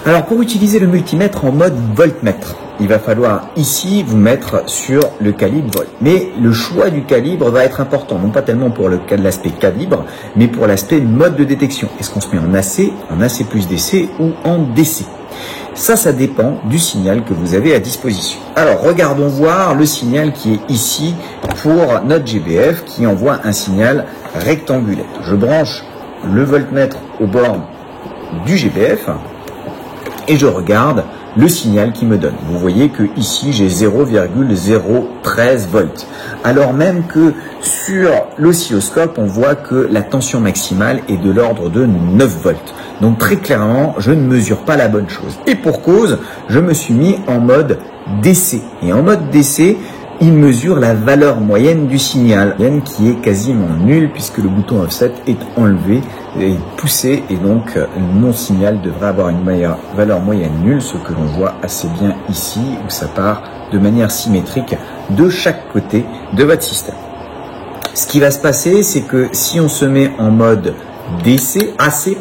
Alors pour utiliser le multimètre en mode voltmètre, il va falloir ici vous mettre sur le calibre volt. Mais le choix du calibre va être important, non pas tellement pour l'aspect calibre, mais pour l'aspect mode de détection. Est-ce qu'on se met en AC plus DC ou en DC? Ça dépend du signal que vous avez à disposition. Alors, regardons voir le signal qui est ici pour notre GBF qui envoie un signal rectangulaire. Je branche le voltmètre aux bornes du GBF et je regarde le signal qui me donne. Vous voyez que ici j'ai 0,013 volts. Alors même que sur l'oscilloscope, on voit que la tension maximale est de l'ordre de 9 volts. Donc très clairement, je ne mesure pas la bonne chose. Et pour cause, je me suis mis en mode DC. Et en mode DC, il mesure la valeur moyenne du signal, qui est quasiment nulle puisque le bouton offset est enlevé et poussé, et donc mon signal devrait avoir une valeur moyenne nulle, ce que l'on voit assez bien ici où ça part de manière symétrique de chaque côté de votre système. Ce qui va se passer, c'est que si on se met en mode AC,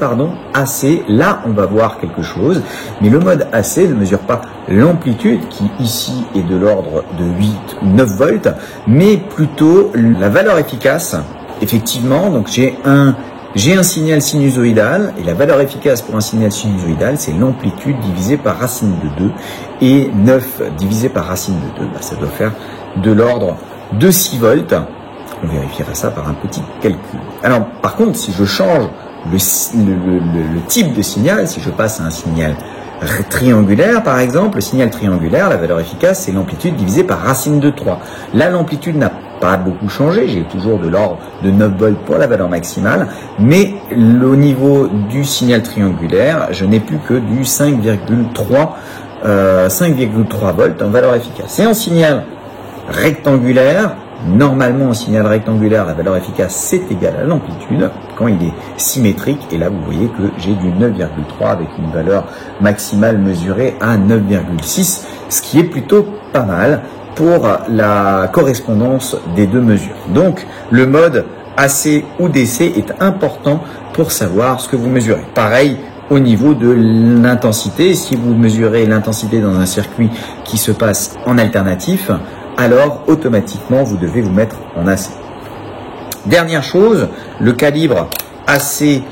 là on va voir quelque chose, mais le mode AC ne mesure pas l'amplitude qui ici est de l'ordre de 8 ou 9 volts, mais plutôt la valeur efficace. Effectivement, donc j'ai un signal sinusoïdal, et la valeur efficace pour un signal sinusoïdal, c'est l'amplitude divisée par racine de 2, et 9 divisé par racine de 2, ça doit faire de l'ordre de 6 volts. On vérifiera ça par un petit calcul. Alors, par contre, si je change le type de signal, si je passe à un signal triangulaire, par exemple, le signal triangulaire, la valeur efficace, c'est l'amplitude divisée par racine de 3. Là, l'amplitude n'a pas beaucoup changé. J'ai toujours de l'ordre de 9 volts pour la valeur maximale, mais au niveau du signal triangulaire, je n'ai plus que du 5,3 volts en valeur efficace. Et en signal rectangulaire, normalement, en signal rectangulaire, la valeur efficace, c'est égal à l'amplitude quand il est symétrique. Et là, vous voyez que j'ai du 9,3 avec une valeur maximale mesurée à 9,6, ce qui est plutôt pas mal pour la correspondance des deux mesures. Donc, le mode AC ou DC est important pour savoir ce que vous mesurez. Pareil au niveau de l'intensité. Si vous mesurez l'intensité dans un circuit qui se passe en alternatif, alors automatiquement vous devez vous mettre en AC. Dernière chose, le calibre AC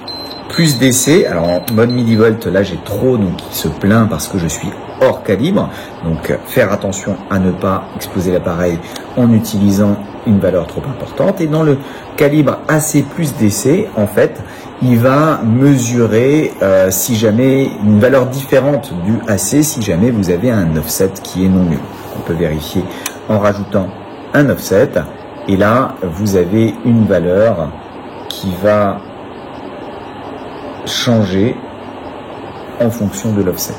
plus DC. Alors en mode millivolt, là j'ai trop, donc il se plaint parce que je suis hors calibre. Donc faire attention à ne pas exposer l'appareil en utilisant une valeur trop importante. Et dans le calibre AC plus DC, en fait, il va mesurer si jamais une valeur différente du AC, si jamais vous avez un offset qui est non nul. On peut vérifier en rajoutant un offset, et là vous avez une valeur qui va changer en fonction de l'offset.